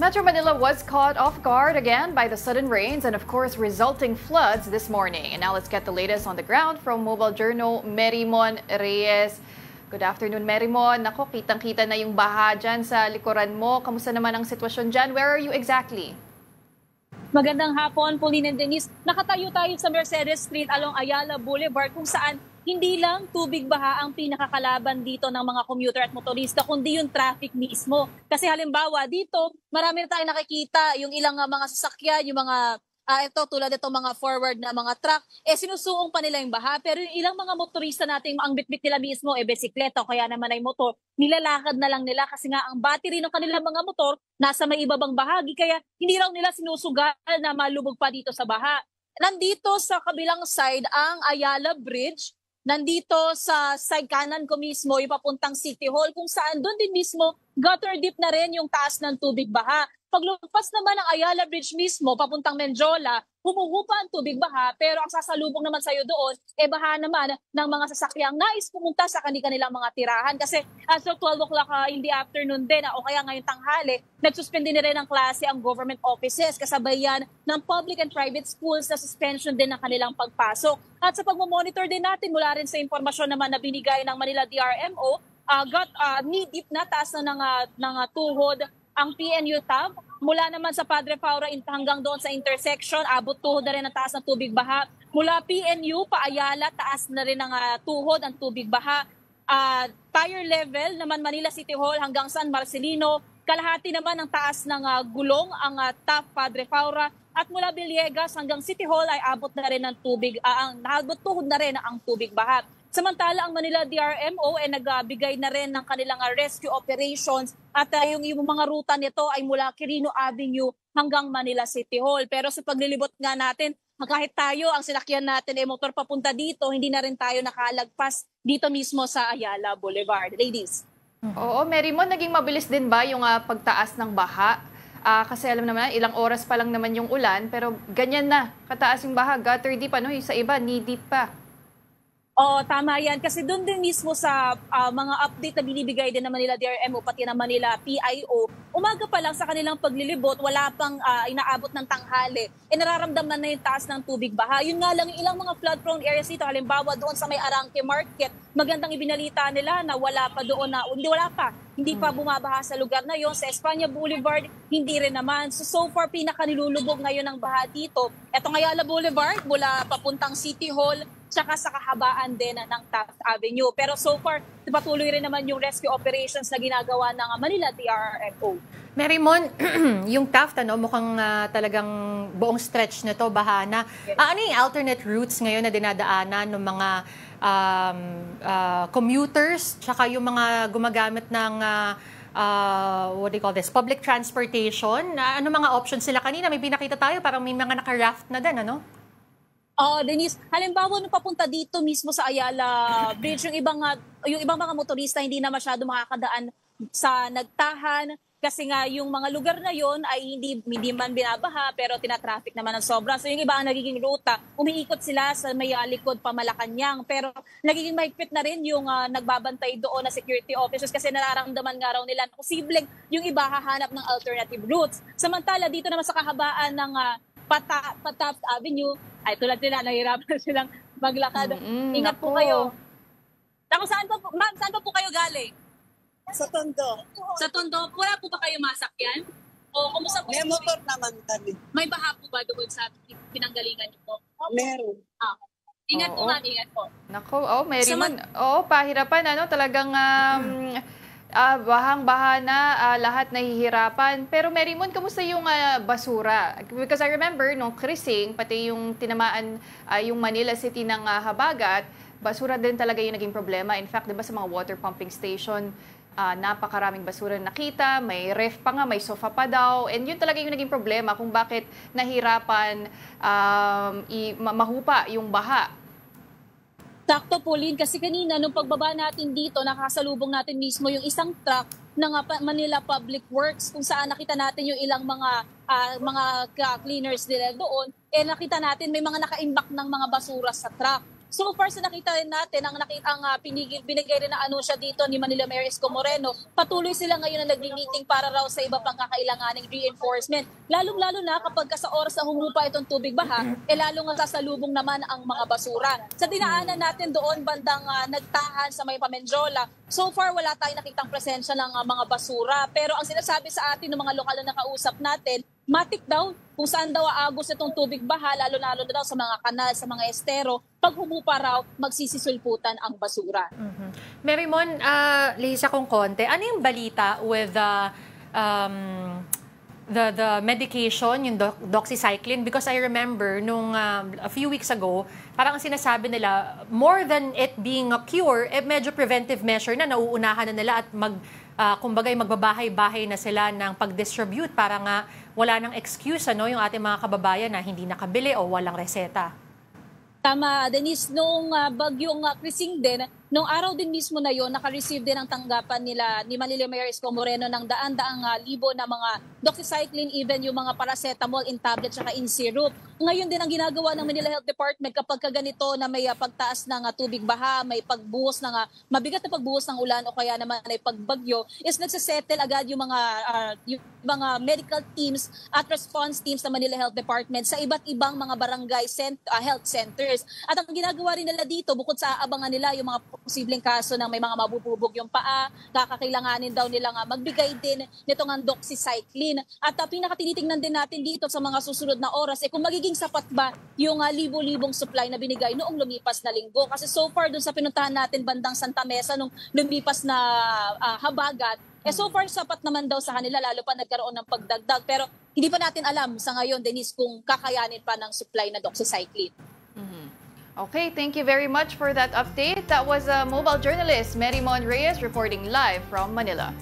Metro Manila was caught off guard again by the sudden rains and of course resulting floods this morning. And now let's get the latest on the ground from Mobile Journal Merimon Reyes. Good afternoon, Merimon. Nako, kitang-kita na yung baha dyan sa likuran mo. Kamusta naman ang sitwasyon dyan? Where are you exactly? Magandang hapon, Pauline and Denise. Nakatayo tayo sa Mercedes Street along Ayala Boulevard kung saan hindi lang tubig baha ang pinakakalaban dito ng mga commuter at motorista, kundi yung traffic mismo. Kasi halimbawa dito, marami na tayong nakikita yung ilang mga sasakyan, yung mga ito tulad ito mga forward na mga truck, sinusuong pa nila yung baha. Pero yung ilang mga motorista natin, ang bitbit nila mismo, bisikleta o kaya naman ay motor, nilalakad na lang nila kasi nga ang battery ng kanilang mga motor nasa may ibabang bahagi. Kaya hindi raw nila sinusugal na malubog pa dito sa baha. Nandito sa kabilang side ang Ayala Bridge. Nandito sa side kanan ko mismo, yung papuntang City Hall, kung saan doon din mismo, gutter deep na rin yung taas ng tubig baha. Paglumpas naman ng Ayala Bridge mismo, papuntang Menjola, humuhupa ang tubig baha, pero ang sasalubong naman sa'yo doon, baha naman ng mga sasakyang nais pumunta sa kanilang mga tirahan. Kasi as of 12 o'clock in the afternoon din, o kaya ngayong tanghali, nagsuspende na rin ng klase ang government offices, kasabay yan ng public and private schools na suspension din ng kanilang pagpasok. At sa pagmamonitor din natin, mula rin sa impormasyon naman na binigay ng Manila DRMO, knee-deep na, taas na ng tuhod ang PNU tab. Mula naman sa Padre Paura hanggang doon sa intersection, abot tuhod na rin ang taas ng tubig baha. Mula PNU pa Ayala, taas na rin ang tuhod ang tubig baha. Tire level naman Manila City Hall hanggang San Marcelino, kalahati naman ang taas ng gulong ang TAP Padre Paura. At mula Villegas hanggang City Hall ay abot na rin ng tubig, abot tuhod na rin ang tubig baha. Samantala, ang Manila DRMO ay nagbigay na rin ng kanilang rescue operations at yung mga ruta nito ay mula Quirino Avenue hanggang Manila City Hall. Pero sa paglilibot nga natin, kahit tayo, ang sinakyan natin motor papunta dito, hindi na rin tayo nakalagpas dito mismo sa Ayala Boulevard. Ladies. Oo, Merimon, naging mabilis din ba yung pagtaas ng baha? Kasi alam naman, ilang oras pa lang naman yung ulan, pero ganyan na, kataas yung baha, gutter deep, yung sa iba, knee deep pa. Tama yan. Kasi doon din mismo sa mga update na binibigay din ng Manila DRMO, pati ng Manila PIO, umaga pa lang sa kanilang paglilibot, wala pang inaabot ng tanghali, nararamdaman na yung taas ng tubig baha. Yun nga lang, yung ilang mga flood-prone areas dito, halimbawa doon sa may Arangke Market, magandang ibinalita nila na wala pa, hindi pa bumabaha sa lugar na yon. Sa Espanya Boulevard, hindi rin naman. So far, pinakanilulubog ngayon ng baha dito. Etong Ayala Boulevard, mula papuntang City Hall, tsaka sa kahabaan din ng Taft Avenue. Pero so far, patuloy rin naman yung rescue operations na ginagawa ng Manila DRMO. Merimon, yung Taft, mukhang talagang buong stretch nito, baha na. Yes. Ano yung alternate routes ngayon na dinadaanan ng mga commuters, tsaka yung mga gumagamit ng what do you call this, public transportation? Ano mga options sila kanina? May pinakita tayo, parang may mga naka-raft na din, ano? Denise, halimbawa nung papunta dito mismo sa Ayala Bridge, yung ibang mga motorista hindi na masyado makakadaan sa Nagtahan kasi nga yung mga lugar na yon ay hindi man binabaha pero tinatraffic naman ng sobra. So yung iba ang nagiging ruta, umiikot sila sa may likod pa Malacanang, pero nagiging mahigpit na rin yung nagbabantay doon na security officers kasi nararamdaman nga raw nila na posibleng yung iba hahanap ng alternative routes. Samantala dito naman sa kahabaan ng Taft Avenue, ay tulad nila, nahirapan silang maglakad. Ingat po kayo. Saan pa po kayo galing? Sa Tondo. Sa Tondo, wala po ba kayo masakyan? O kumusta po? May motor naman kami. May baha po ba doon sa pinanggalingan niyo po? Meron. Ingat po, ma'am, ingat po. Nako, Merimon, pahirapan, talagang bahang-baha na, lahat nahihirapan. Pero Merimon, kamusta yung basura? Because I remember, nung krising, pati yung tinamaan yung Manila City ng Habagat, basura din talaga yung naging problema. In fact, di ba sa mga water pumping station, napakaraming basura na nakita, may ref pa nga, may sofa pa daw. And yun talaga yung naging problema kung bakit nahirapan mahupa yung baha. Sakto, Pauline, kasi kanina nung pagbaba natin dito, nakasalubong natin mismo yung isang truck ng Manila Public Works kung saan nakita natin yung ilang mga cleaners nila doon. Nakita natin may mga naka-imbak ng mga basura sa truck. So far sa nakita rin natin, binigay rin na anunsya dito ni Manila Mayor Isko Moreno, patuloy sila ngayon na nagmi-meeting para raw sa iba pang kakailanganing reinforcement. Lalong-lalo na kapag sa oras na humupa itong tubig baha, lalo nga sasalubong naman ang mga basura. Sa dinaanan natin doon, bandang Nagtahan sa may Pamenjola, so far wala tayong nakitang presensya ng mga basura. Pero ang sinasabi sa atin ng mga lokal na nakausap natin, matik daw kung saan daw aagos itong tubig baha, lalo-lalo na daw sa mga kanal, sa mga estero, pag humupa raw, magsisisulputan ang basura. Marymon, lihis akong konti. Ano yung balita with the medication, yung doxycycline? Because I remember nung a few weeks ago, parang ang sinasabi nila, more than it being a cure, medyo preventive measure na, nauunahan na nila at kumbagay magbabahay-bahay na sila ng pag-distribute para nga wala nang excuse yung ating mga kababayan na hindi nakabili o walang reseta. Tama, Denise, noong bagyong Krising din, noong araw din mismo na yon, naka-receive din ang tanggapan nila ni Manila Mayor Isko Moreno ng daan-daang libo na mga doxycycline, even yung mga paracetamol in tablet at in syrup. Ngayon din ang ginagawa ng Manila Health Department kapag ganito na may pagtaas ng tubig baha, may pagbuhos ng mabigat na pagbuhos ng ulan o kaya naman ay pagbagyo, is nagsasettle agad yung mga medical teams at response teams ng Manila Health Department sa iba't ibang mga barangay health centers. At ang ginagawa rin nila dito, bukod sa aabangan nila yung mga posibleng kaso ng may mga mabububog yung paa, kakakailanganin daw nilang magbigay din nitong ang doxycycline. At pinakatinitingnan din natin dito sa mga susunod na oras, kung magiging sapat ba yung libo-libong supply na binigay noong lumipas na linggo. Kasi so far dun sa pinuntahan natin bandang Santa Mesa nung lumipas na habagat, so far sapat naman daw sa kanila, lalo pa nagkaroon ng pagdagdag. Pero hindi pa natin alam sa ngayon, Denise, kung kakayanin pa ng supply na doxycycline. Okay, thank you very much for that update. That was mobile journalist Marymon Reyes reporting live from Manila.